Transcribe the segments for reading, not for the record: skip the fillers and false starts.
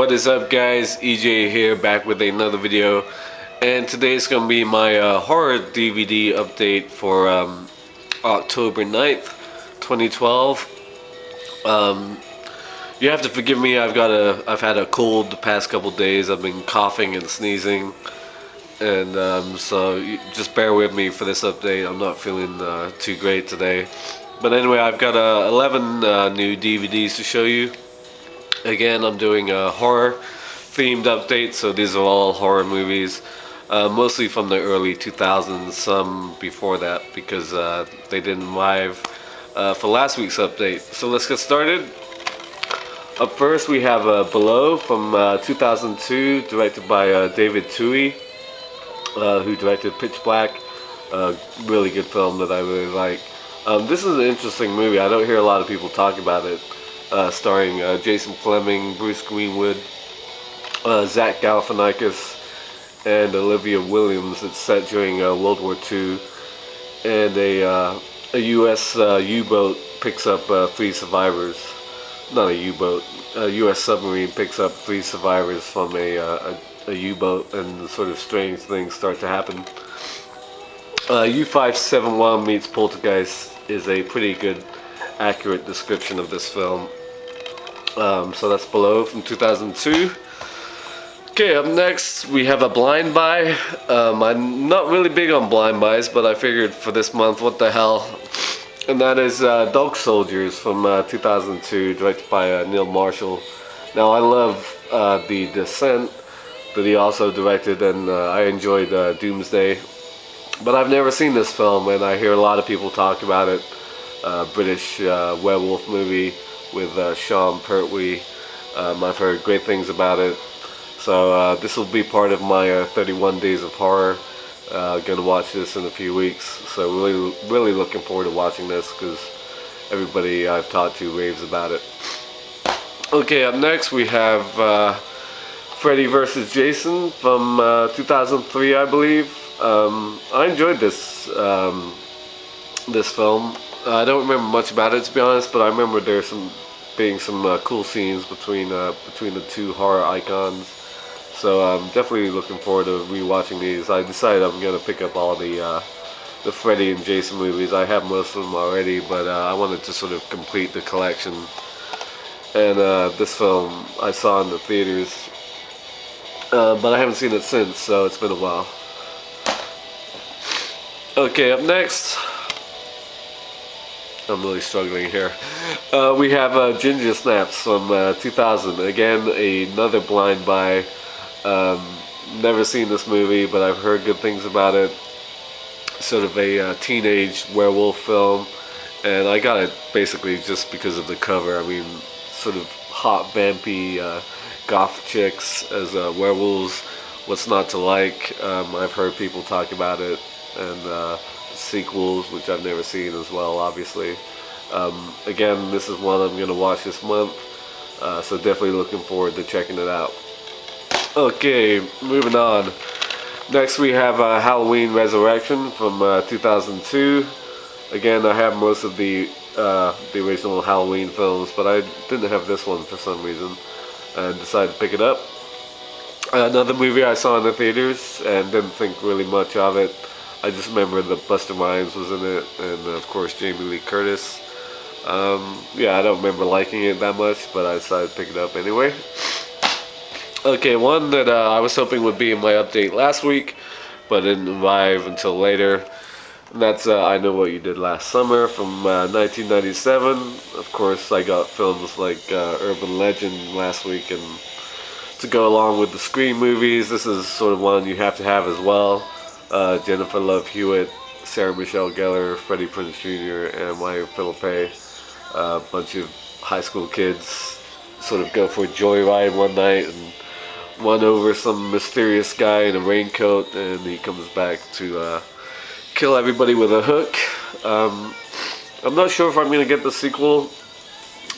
What is up, guys? EJ here, back with another video, and today's gonna be my horror DVD update for October 9th, 2012. Um, you have to forgive me. I've had a cold the past couple days. I've been coughing and sneezing, and so just bear with me for this update. I'm not feeling too great today, but anyway, I've got 11 new DVDs to show you. Again, I'm doing a horror themed update, so these are all horror movies, mostly from the early 2000s, some before that because they didn't live for last week's update. So let's get started. Up first, we have Below from 2002, directed by David Twohy, who directed Pitch Black. Really good film that I really like. This is an interesting movie. I don't hear a lot of people talk about it. Starring Jason Fleming, Bruce Greenwood, Zach Galifianakis, and Olivia Williams. It's set during World War II, and a U.S. U-boat picks up three survivors. Not a U-boat. A U.S. submarine picks up three survivors from a U-boat, and sort of strange things start to happen. U-571 meets Poltergeist is a pretty good, accurate description of this film. So that's Below from 2002. Okay, up next we have a blind buy. I'm not really big on blind buys, but I figured for this month, what the hell? And that is Dog Soldiers from 2002, directed by Neil Marshall. Now, I love The Descent that he also directed, and I enjoyed Doomsday. But I've never seen this film, and I hear a lot of people talk about it. British werewolf movie with Sean Pertwee. I've heard great things about it. So this will be part of my 31 Days of Horror. Gonna watch this in a few weeks. So really looking forward to watching this because everybody I've talked to raves about it. Okay, up next we have Freddy vs. Jason from 2003, I believe. I enjoyed this film. I don't remember much about it, to be honest, but I remember there's being some cool scenes between the two horror icons. So I'm definitely looking forward to rewatching these. I decided I'm gonna pick up all the Freddy and Jason movies. I have most of them already, but I wanted to sort of complete the collection. And this film I saw in the theaters, but I haven't seen it since, so it's been a while. Okay, up next, I'm really struggling here. We have Ginger Snaps from 2000. Again, another blind buy. Never seen this movie, but I've heard good things about it. Sort of a teenage werewolf film, and I got it basically just because of the cover. I mean, sort of hot, vampy, goth chicks as werewolves. What's not to like? I've heard people talk about it, and sequels, which I've never seen as well, obviously. Again, this is one I'm going to watch this month, so definitely looking forward to checking it out. Okay, moving on. Next we have Halloween Resurrection from 2002. Again, I have most of the original Halloween films, but I didn't have this one for some reason, and decided to pick it up. Another movie I saw in the theaters and didn't think really much of it. I just remember that Busta Rhymes was in it, and of course Jamie Lee Curtis. Yeah, I don't remember liking it that much, but I decided to pick it up anyway. Okay, one that I was hoping would be in my update last week, but didn't arrive until later. And that's I Know What You Did Last Summer from 1997. Of course, I got films like Urban Legend last week, and to go along with the Scream movies, this is sort of one you have to have as well. Jennifer Love Hewitt, Sarah Michelle Gellar, Freddie Prinze Jr., and Wyatt Philippe. A bunch of high school kids sort of go for a joyride one night and run over some mysterious guy in a raincoat, and he comes back to kill everybody with a hook. I'm not sure if I'm going to get the sequel.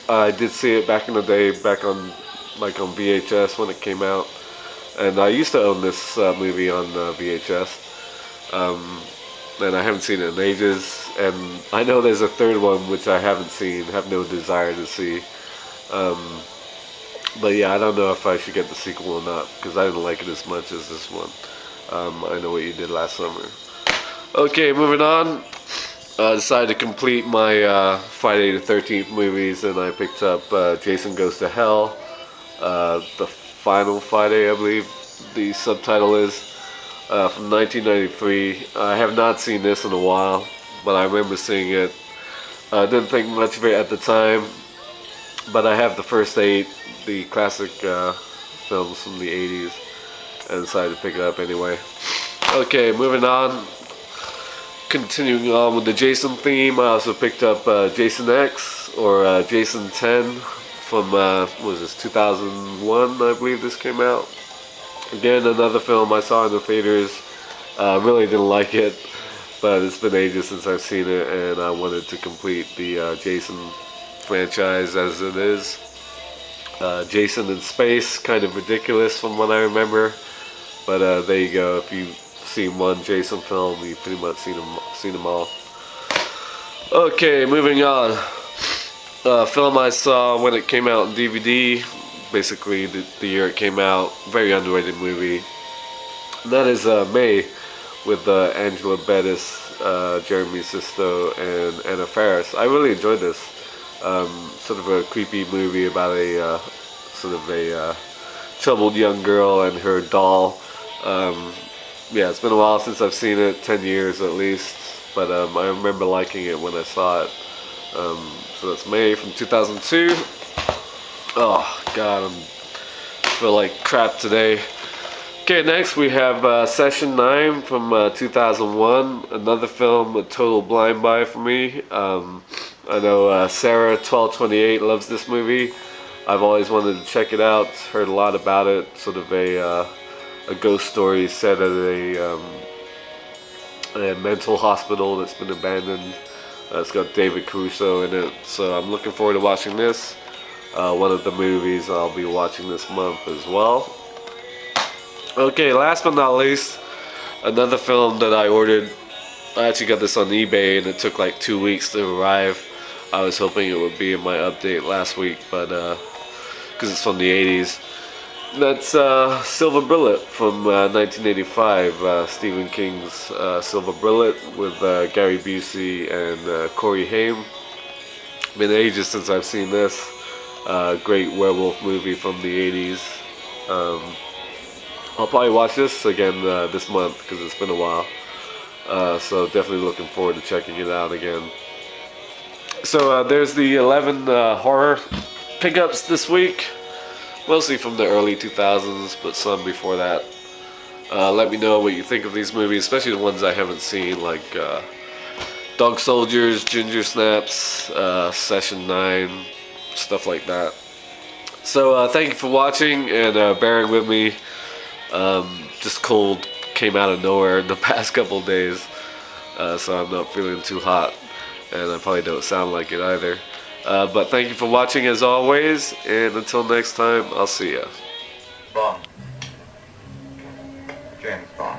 I did see it back in the day, back on VHS when it came out, and I used to own this movie on VHS. And I haven't seen it in ages, and I know there's a third one which I haven't seen, have no desire to see. But yeah, I don't know if I should get the sequel or not because I didn't like it as much as this one. I Know What You Did Last Summer. Okay, moving on. I decided to complete my Friday the 13th movies, and I picked up Jason Goes to Hell, the final Friday, I believe the subtitle is, from 1993. I have not seen this in a while, but I remember seeing it. I didn't think much of it at the time, but I have the first eight, the classic films from the 80s, and decided to pick it up anyway. Okay, moving on. Continuing on with the Jason theme, I also picked up Jason X, or Jason 10 from, what was this, 2001, I believe this came out. Again, another film I saw in the theaters. Really didn't like it, but it's been ages since I've seen it, and I wanted to complete the Jason franchise as it is. Jason in space, kind of ridiculous from what I remember, but there you go. If you've seen one Jason film, you've pretty much seen them all. Okay, moving on. Film I saw when it came out in DVD, basically the year it came out. Very underrated movie. And that is May, with Angela Bettis, Jeremy Sisto, and Anna Faris. I really enjoyed this. Sort of a creepy movie about a sort of a troubled young girl and her doll. Yeah, it's been a while since I've seen it, 10 years at least, but I remember liking it when I saw it. So that's May from 2002. Oh, God, I feel like crap today. Okay, next we have Session 9 from 2001, another film, a total blind buy for me. I know Sarah 1228 loves this movie. I've always wanted to check it out, heard a lot about it, sort of a ghost story set at a mental hospital that's been abandoned. It's got David Caruso in it, so I'm looking forward to watching this. One of the movies I'll be watching this month as well. Okay, last but not least, another film that I ordered. I actually got this on eBay and it took like 2 weeks to arrive. I was hoping it would be in my update last week, but because it's from the 80s. That's Silver Bullet from 1985, Stephen King's Silver Bullet with Gary Busey and Corey Haim. Been ages since I've seen this. Great werewolf movie from the 80s. I'll probably watch this again this month because it's been a while. So definitely looking forward to checking it out again. So there's the 11 horror pickups this week. Mostly from the early 2000s, but some before that. Let me know what you think of these movies, especially the ones I haven't seen, like Dog Soldiers, Ginger Snaps, Session 9, stuff like that. So thank you for watching and bearing with me. Just cold came out of nowhere in the past couple days, so I'm not feeling too hot, and I probably don't sound like it either. But thank you for watching as always, and until next time, I'll see ya. Bong.